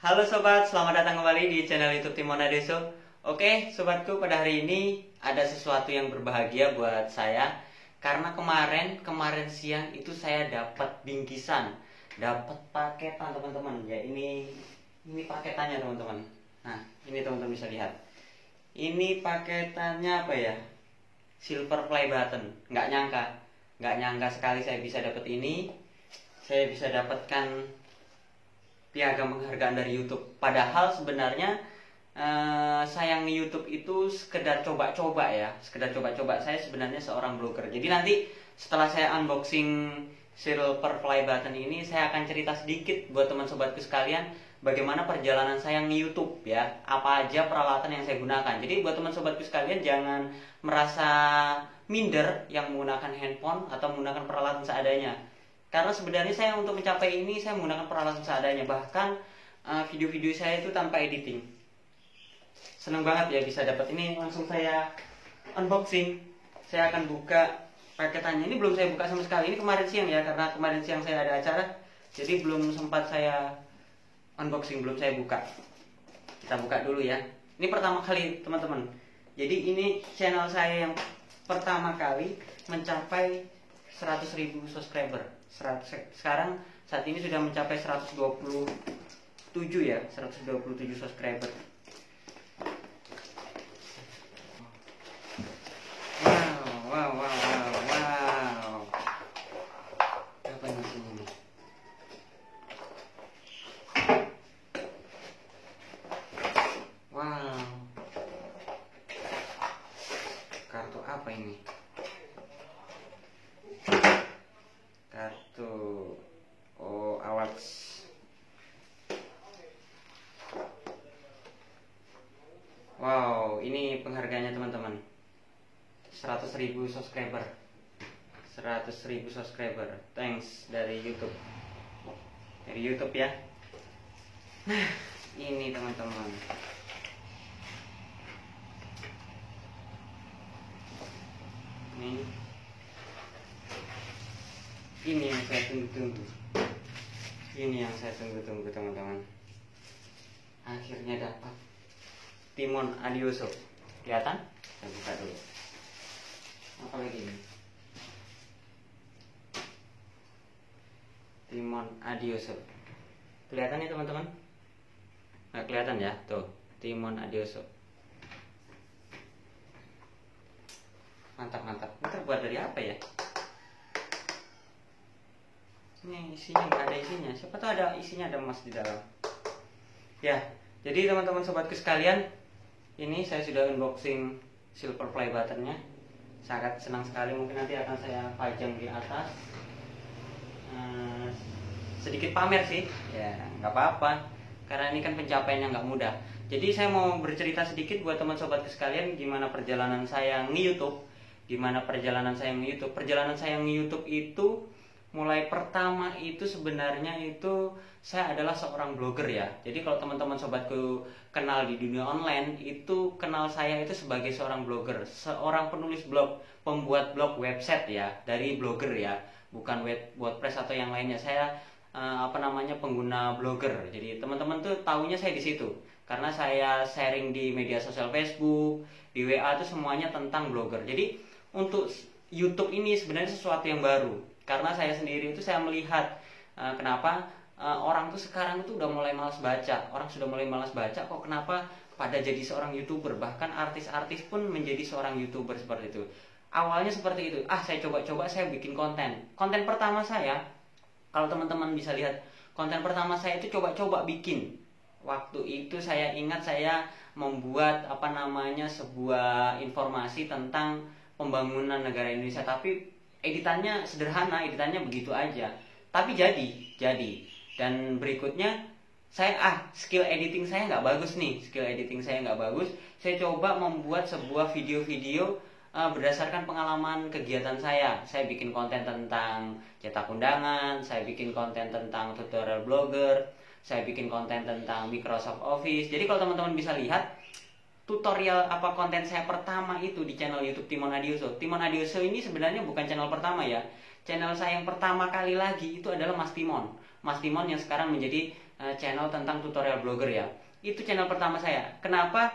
Halo sobat, selamat datang kembali di channel YouTube Timon Adeso. Oke, sobatku, pada hari ini ada sesuatu yang berbahagia buat saya karena kemarin siang itu saya dapat bingkisan, dapat paketan teman-teman. Ya ini paketannya teman-teman. Nah, ini teman-teman bisa lihat. Ini paketannya apa ya? Silver play button. Nggak nyangka sekali saya bisa dapat ini. Saya bisa dapatkan piagam penghargaan dari YouTube. Padahal sebenarnya saya nge-YouTube itu sekedar coba-coba ya, Saya sebenarnya seorang blogger. Jadi nanti setelah saya unboxing Silver Play Button ini, saya akan cerita sedikit buat teman sobatku sekalian bagaimana perjalanan saya nge-YouTube ya, apa aja peralatan yang saya gunakan. Jadi buat teman sobatku sekalian jangan merasa minder yang menggunakan handphone atau menggunakan peralatan seadanya. Karena sebenarnya saya untuk mencapai ini saya menggunakan peralatan seadanya. Bahkan video-video saya itu tanpa editing. Senang banget ya bisa dapat ini. Langsung saya unboxing. Saya akan buka paketannya. Ini belum saya buka sama sekali. Ini kemarin siang ya, karena kemarin siang saya ada acara. Jadi belum sempat saya unboxing, belum saya buka. Kita buka dulu ya. Ini pertama kali teman-teman. Jadi ini channel saya yang pertama kali mencapai 100.000 subscriber. Sekarang saat ini sudah mencapai 127 ya, 127 subscriber. Wow. Apa ini sini? Wow. Kartu apa ini? Kartu awards. Wow, ini penghargaannya teman-teman. 100.000 subscriber. 100.000 subscriber. Thanks dari YouTube. Dari YouTube ya. Nah, ini teman-teman. Ini yang saya tunggu-tunggu. Ini yang saya tunggu-tunggu teman-teman. Akhirnya dapat Timon Adeso. Kelihatan? Saya buka dulu. Apa lagi ini? Timon Adeso. Kelihatan ya teman-teman? Nggak kelihatan ya? Tuh, Timon Adeso. Mantap. Ini terbuat dari apa ya? Ini isinya nggak ada isinya. Siapa tahu ada isinya, ada emas di dalam. Ya, jadi teman-teman sobatku sekalian, ini saya sudah unboxing Silver Play Buttonnya. Sangat senang sekali. Mungkin nanti akan saya pajang di atas. Sedikit pamer sih, ya nggak apa-apa. Karena ini kan pencapaian yang nggak mudah. Jadi saya mau bercerita sedikit buat teman sobatku sekalian gimana perjalanan saya nge-YouTube. Perjalanan saya nge-YouTube itu mulai pertama itu sebenarnya itu saya adalah seorang blogger ya. Jadi kalau teman-teman sobatku kenal di dunia online, itu kenal saya itu sebagai seorang blogger, seorang penulis blog, pembuat blog website ya, dari blogger ya, bukan WordPress atau yang lainnya. Saya pengguna blogger. Jadi teman-teman tuh taunya saya di situ karena saya sharing di media sosial Facebook, di WA tuh semuanya tentang blogger. Jadi untuk YouTube ini sebenarnya sesuatu yang baru. Karena saya sendiri itu saya melihat kenapa orang tuh sekarang itu udah mulai malas baca. Orang sudah mulai malas baca, kok kenapa pada jadi seorang YouTuber. Bahkan artis-artis pun menjadi seorang YouTuber seperti itu. Awalnya seperti itu. Saya coba-coba saya bikin konten. Konten pertama saya, kalau teman-teman bisa lihat, konten pertama saya itu coba-coba bikin. Waktu itu saya ingat saya membuat sebuah informasi tentang pembangunan negara Indonesia, tapi editannya sederhana, editannya begitu aja. Tapi jadi. Dan berikutnya saya skill editing saya nggak bagus. Saya coba membuat sebuah video-video berdasarkan pengalaman kegiatan saya. Saya bikin konten tentang cetak undangan, saya bikin konten tentang tutorial blogger, saya bikin konten tentang Microsoft Office. Jadi kalau teman-teman bisa lihat tutorial konten saya pertama itu di channel YouTube Timon Adeso. Timon Adeso ini sebenarnya bukan channel pertama ya. Channel saya yang pertama kali lagi itu adalah Mas Timon. Mas Timon yang sekarang menjadi channel tentang tutorial blogger ya. Itu channel pertama saya. Kenapa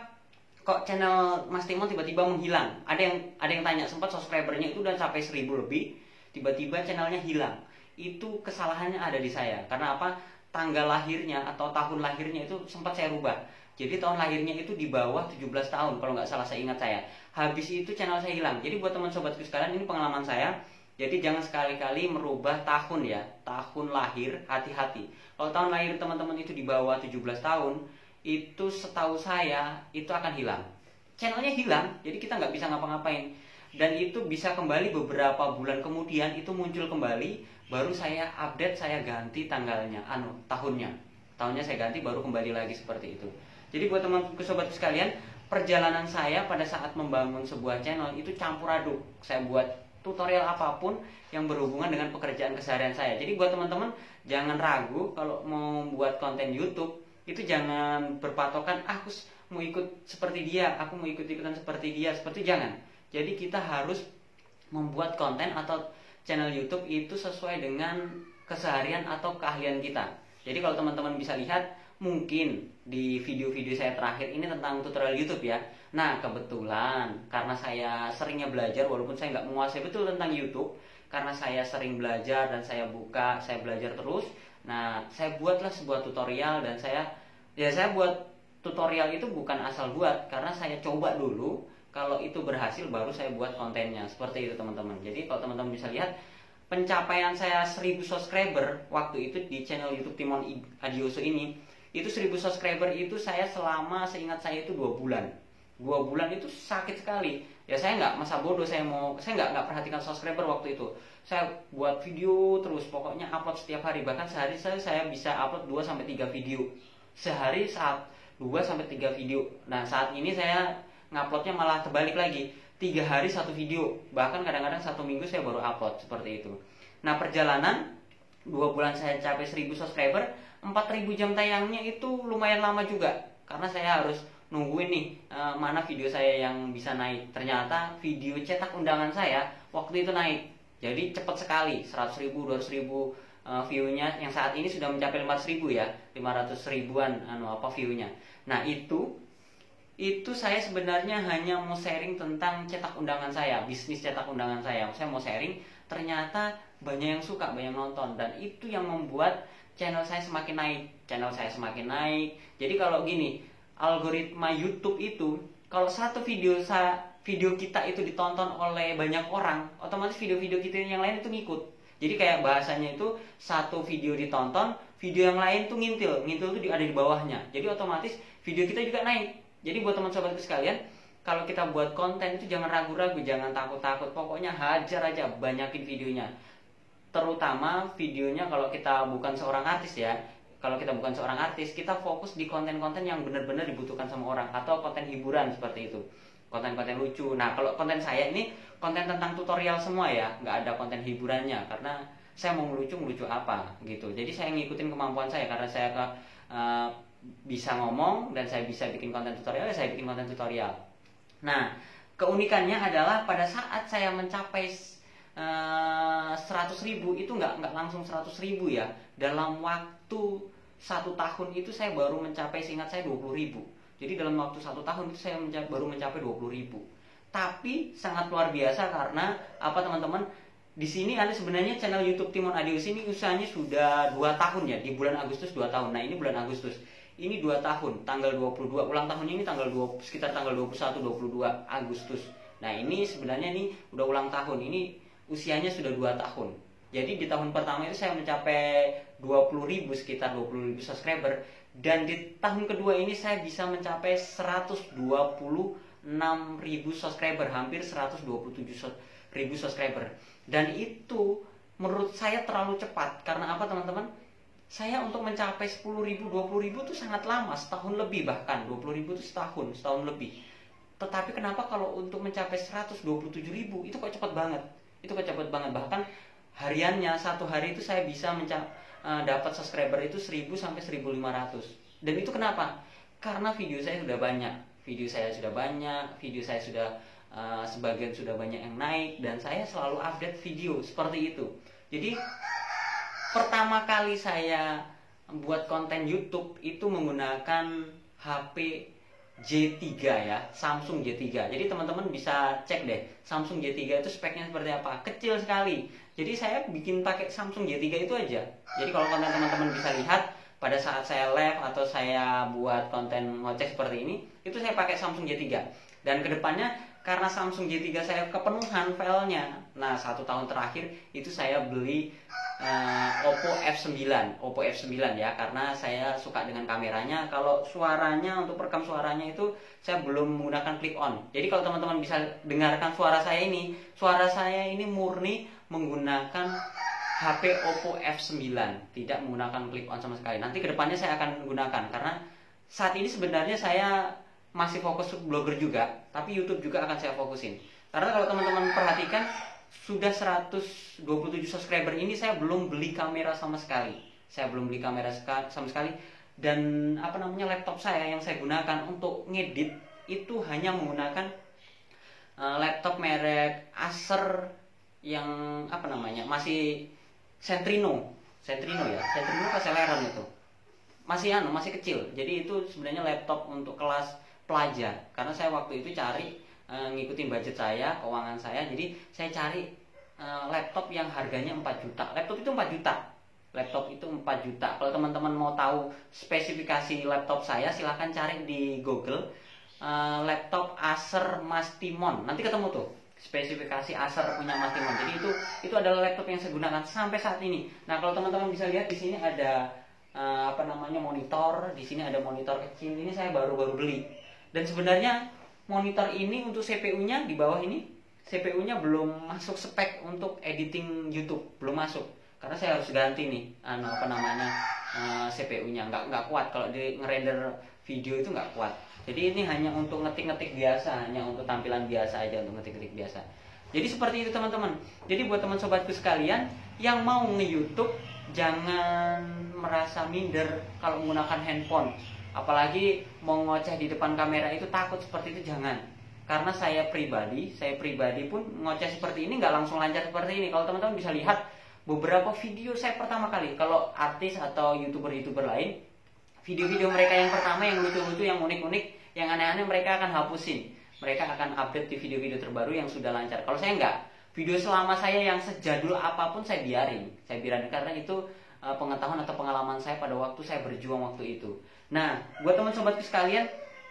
kok channel Mas Timon tiba-tiba menghilang? Ada yang tanya, sempat subscribernya itu udah sampai 1000 lebih, tiba-tiba channelnya hilang. Itu kesalahannya ada di saya. Karena apa? Tanggal lahirnya atau tahun lahirnya itu sempat saya rubah. Jadi tahun lahirnya itu di bawah 17 tahun kalau nggak salah, saya ingat saya. Habis itu channel saya hilang. Jadi buat teman sobatku sekalian, ini pengalaman saya. Jadi jangan sekali-kali merubah tahun ya. Tahun lahir, hati-hati. Kalau tahun lahir teman-teman itu di bawah 17 tahun, itu setahu saya itu akan hilang. Channelnya hilang, jadi kita nggak bisa ngapa-ngapain. Dan itu bisa kembali beberapa bulan kemudian, itu muncul kembali. Baru saya update, saya ganti tanggalnya, tahunnya saya ganti, baru kembali lagi seperti itu. Jadi buat teman-teman sobat sekalian, perjalanan saya pada saat membangun sebuah channel itu campur aduk. Saya buat tutorial apapun yang berhubungan dengan pekerjaan keseharian saya. Jadi buat teman-teman jangan ragu kalau mau buat konten YouTube, itu jangan berpatokan aku mau ikut seperti dia, aku mau ikut-ikutan seperti dia, seperti jangan. Jadi kita harus membuat konten atau channel YouTube itu sesuai dengan keseharian atau keahlian kita. Jadi kalau teman-teman bisa lihat, mungkin di video-video saya terakhir ini tentang tutorial YouTube ya. Nah kebetulan karena saya seringnya belajar, walaupun saya nggak menguasai betul tentang YouTube, karena saya sering belajar dan saya buka, saya belajar terus. Nah saya buatlah sebuah tutorial, dan saya buat tutorial itu bukan asal buat, karena saya coba dulu. Kalau itu berhasil baru saya buat kontennya. Seperti itu teman-teman. Jadi kalau teman-teman bisa lihat, pencapaian saya 1000 subscriber waktu itu di channel YouTube Timon Adioso ini, itu 1000 subscriber itu saya selama, seingat saya itu 2 bulan. 2 bulan itu sakit sekali. Ya saya nggak masa bodoh, saya nggak perhatikan subscriber waktu itu. Saya buat video terus, pokoknya upload setiap hari. Bahkan sehari saya bisa upload 2-3 video. Sehari 2-3 video. Nah saat ini saya nguploadnya malah terbalik lagi, 3 hari 1 video. Bahkan kadang-kadang 1 minggu saya baru upload, seperti itu. Nah perjalanan 2 bulan saya capai 1000 subscriber, 4000 jam tayangnya itu lumayan lama juga. Karena saya harus nungguin nih mana video saya yang bisa naik. Ternyata video cetak undangan saya waktu itu naik. Jadi cepat sekali, 100.000, 200.000 view-nya, yang saat ini sudah mencapai 500.000 ya, 500 ribuan view-nya. Nah itu saya sebenarnya hanya mau sharing tentang cetak undangan saya, bisnis cetak undangan saya. Saya mau sharing, ternyata banyak yang suka, banyak yang nonton, dan itu yang membuat channel saya semakin naik. Jadi kalau gini, algoritma YouTube itu, kalau satu video kita itu ditonton oleh banyak orang, otomatis video-video kita yang lain itu ngikut. Jadi kayak bahasanya itu, satu video ditonton, video yang lain tuh ngintil tuh ada di bawahnya. Jadi otomatis video kita juga naik. Jadi buat teman sobatku sekalian, kalau kita buat konten itu jangan ragu-ragu, jangan takut-takut. Pokoknya hajar aja, banyakin videonya. Terutama videonya kalau kita bukan seorang artis ya. Kalau kita bukan seorang artis, kita fokus di konten-konten yang benar-benar dibutuhkan sama orang. Atau konten hiburan seperti itu, konten-konten lucu. Nah kalau konten saya ini konten tentang tutorial semua ya, nggak ada konten hiburannya. Karena saya mau ngelucu apa gitu. Jadi saya ngikutin kemampuan saya, karena saya bisa ngomong dan saya bisa bikin konten tutorial, ya saya bikin konten tutorial. Nah keunikannya adalah pada saat saya mencapai 100.000 itu nggak langsung 100.000 ya. Dalam waktu 1 tahun itu saya baru mencapai, seingat saya 20.000. Jadi dalam waktu 1 tahun itu saya baru mencapai 20.000. Tapi sangat luar biasa karena apa teman-teman? Di sini ada sebenarnya channel YouTube Timon Adioso ini usahanya sudah 2 tahun ya. Di bulan Agustus 2 tahun. Nah ini bulan Agustus. Ini 2 tahun, tanggal 22, ulang tahunnya ini sekitar tanggal 21-22 Agustus. Nah ini sebenarnya ini udah ulang tahun, ini usianya sudah 2 tahun. Jadi di tahun pertama itu saya mencapai 20.000, sekitar 20.000 subscriber. Dan di tahun kedua ini saya bisa mencapai 126.000 subscriber, hampir 127.000 subscriber. Dan itu menurut saya terlalu cepat. Karena apa teman-teman? Saya untuk mencapai 10.000, 20.000 itu sangat lama, setahun lebih bahkan. 20.000 itu setahun lebih. Tetapi kenapa kalau untuk mencapai 127.000 itu kok cepat banget? Bahkan hariannya, satu hari itu saya bisa dapat subscriber itu 1.000 sampai 1.500. Dan itu kenapa? Karena video saya sudah banyak. Video saya sudah sebagian sudah banyak yang naik, dan saya selalu update video seperti itu. Jadi pertama kali saya buat konten YouTube itu menggunakan HP J3 ya, Samsung J3. Jadi teman-teman bisa cek deh, Samsung J3 itu speknya seperti apa. Kecil sekali. Jadi saya bikin pakai Samsung J3 itu aja. Jadi kalau konten teman-teman bisa lihat pada saat saya live atau saya buat konten ngoceh seperti ini, itu saya pakai Samsung J3. Dan kedepannya karena Samsung J3 saya kepenuhan filenya, nah 1 tahun terakhir itu saya beli Oppo F9 ya, karena saya suka dengan kameranya. Kalau suaranya, untuk perekam suaranya itu saya belum menggunakan clip on. Jadi kalau teman-teman bisa dengarkan suara saya ini murni menggunakan HP Oppo F9, tidak menggunakan clip on sama sekali. Nanti kedepannya saya akan menggunakan, karena saat ini sebenarnya saya masih fokus blogger juga, tapi YouTube juga akan saya fokusin. Karena kalau teman-teman perhatikan, sudah 127 subscriber ini saya belum beli kamera sama sekali. Dan laptop saya yang saya gunakan untuk ngedit itu hanya menggunakan laptop merek Acer yang masih Centrino apa Celeron itu. Masih kecil. Jadi itu sebenarnya laptop untuk kelas pelajar. Karena saya waktu itu cari ngikutin budget saya, keuangan saya. Jadi saya cari laptop yang harganya 4 juta. Laptop itu 4 juta. Kalau teman-teman mau tahu spesifikasi laptop saya, silahkan cari di Google laptop Acer Mastimon. Nanti ketemu tuh spesifikasi Acer punya Mastimon. Jadi itu adalah laptop yang saya gunakan sampai saat ini. Nah, kalau teman-teman bisa lihat di sini ada monitor. Di sini ada monitor kecil. Ini saya baru beli. Dan sebenarnya monitor ini untuk CPU-nya di bawah ini, CPU-nya belum masuk spek untuk editing YouTube, belum masuk. Karena saya harus ganti nih CPU-nya, nggak kuat kalau di ngerender video itu nggak kuat. Jadi ini hanya untuk ngetik-ngetik biasa, hanya untuk tampilan biasa aja, untuk ngetik-ngetik biasa. Jadi seperti itu teman-teman. Jadi buat teman sobatku sekalian yang mau nge-YouTube, jangan merasa minder kalau menggunakan handphone. Apalagi mau ngoceh di depan kamera itu takut seperti itu, jangan. Karena saya pribadi pun ngoceh seperti ini nggak langsung lancar seperti ini. Kalau teman-teman bisa lihat beberapa video saya pertama kali, kalau artis atau youtuber lain, video-video mereka yang pertama yang lucu-lucu, yang unik-unik, yang aneh-aneh, mereka akan hapusin. Mereka akan update di video-video terbaru yang sudah lancar. Kalau saya enggak, video selama saya yang sejadul apapun saya biarin karena itu pengetahuan atau pengalaman saya pada waktu saya berjuang waktu itu. Nah, buat teman sobatku sekalian,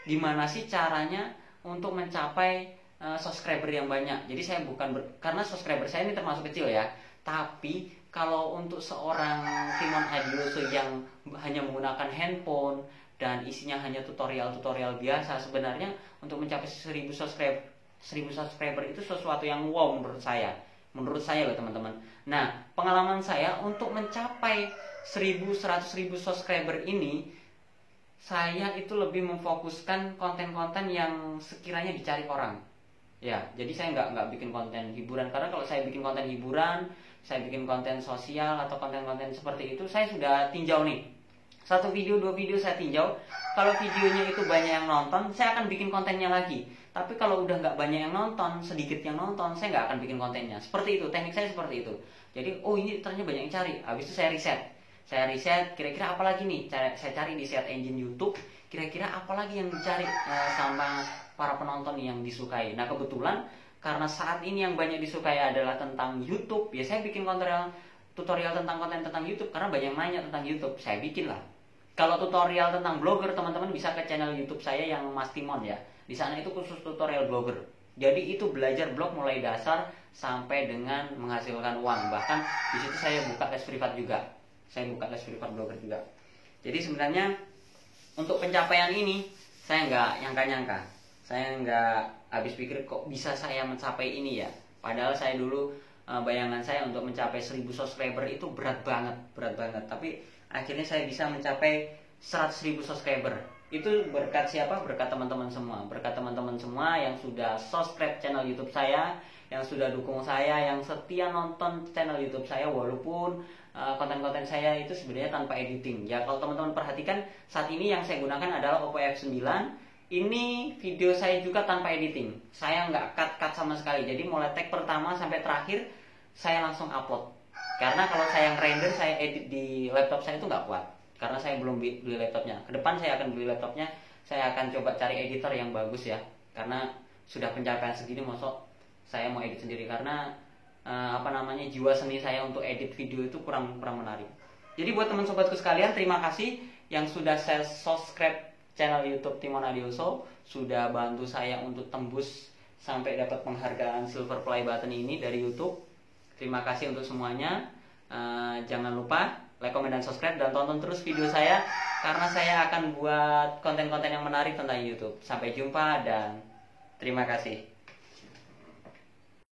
gimana sih caranya untuk mencapai subscriber yang banyak? Jadi saya karena subscriber saya ini termasuk kecil ya. Tapi kalau untuk seorang Timon Adioso yang hanya menggunakan handphone dan isinya hanya tutorial biasa, sebenarnya untuk mencapai 1000 subscriber itu sesuatu yang wow menurut saya loh teman-teman. Nah, pengalaman saya untuk mencapai 100.000 subscriber ini, saya itu lebih memfokuskan konten-konten yang sekiranya dicari orang. Ya, jadi saya nggak bikin konten hiburan, karena kalau saya bikin konten hiburan, saya bikin konten sosial atau konten-konten seperti itu, saya sudah tinjau nih. 1 video, 2 video saya tinjau. Kalau videonya itu banyak yang nonton, saya akan bikin kontennya lagi. Tapi kalau udah nggak banyak yang nonton, sedikit yang nonton, saya nggak akan bikin kontennya. Seperti itu, teknik saya seperti itu. Jadi, ini ternyata banyak yang cari. Habis itu saya riset, kira-kira apa lagi nih? Saya cari di search engine YouTube, kira-kira apa lagi yang dicari sama para penonton yang disukai. Nah, kebetulan karena saat ini yang banyak disukai adalah tentang YouTube, ya saya bikin tutorial tentang konten tentang YouTube, karena banyak nanya tentang YouTube, saya bikin lah. Kalau tutorial tentang blogger, teman-teman bisa ke channel YouTube saya yang Mastimon ya. Di sana itu khusus tutorial blogger. Jadi itu belajar blog mulai dasar sampai dengan menghasilkan uang. Bahkan di situ saya buka les privat juga. Saya buka les privat blogger juga. Jadi sebenarnya untuk pencapaian ini saya nggak nyangka-nyangka. Saya nggak habis pikir kok bisa saya mencapai ini ya. Padahal saya dulu bayangan saya untuk mencapai 1000 subscriber itu berat banget. Tapi akhirnya saya bisa mencapai 100.000 subscriber. Itu berkat siapa? Berkat teman-teman semua. Berkat teman-teman semua yang sudah subscribe channel YouTube saya, yang sudah dukung saya, yang setia nonton channel YouTube saya walaupun konten-konten saya itu sebenarnya tanpa editing. Ya, kalau teman-teman perhatikan, saat ini yang saya gunakan adalah Oppo F9. Ini video saya juga tanpa editing. Saya nggak cut sama sekali. Jadi mulai tag pertama sampai terakhir saya langsung upload. Karena kalau saya yang render, saya edit di laptop saya itu nggak kuat. karena saya belum beli laptopnya. Kedepan saya akan beli laptopnya, saya akan coba cari editor yang bagus ya, karena sudah pencapaian segini mosok saya mau edit sendiri, karena jiwa seni saya untuk edit video itu kurang menarik. Jadi buat teman sobatku sekalian, terima kasih yang sudah saya subscribe channel YouTube Timon Adioso, sudah bantu saya untuk tembus sampai dapat penghargaan Silver Play Button ini dari YouTube. Terima kasih untuk semuanya. Jangan lupa like, comment, dan subscribe, dan tonton terus video saya karena saya akan buat konten-konten yang menarik tentang YouTube. Sampai jumpa dan terima kasih.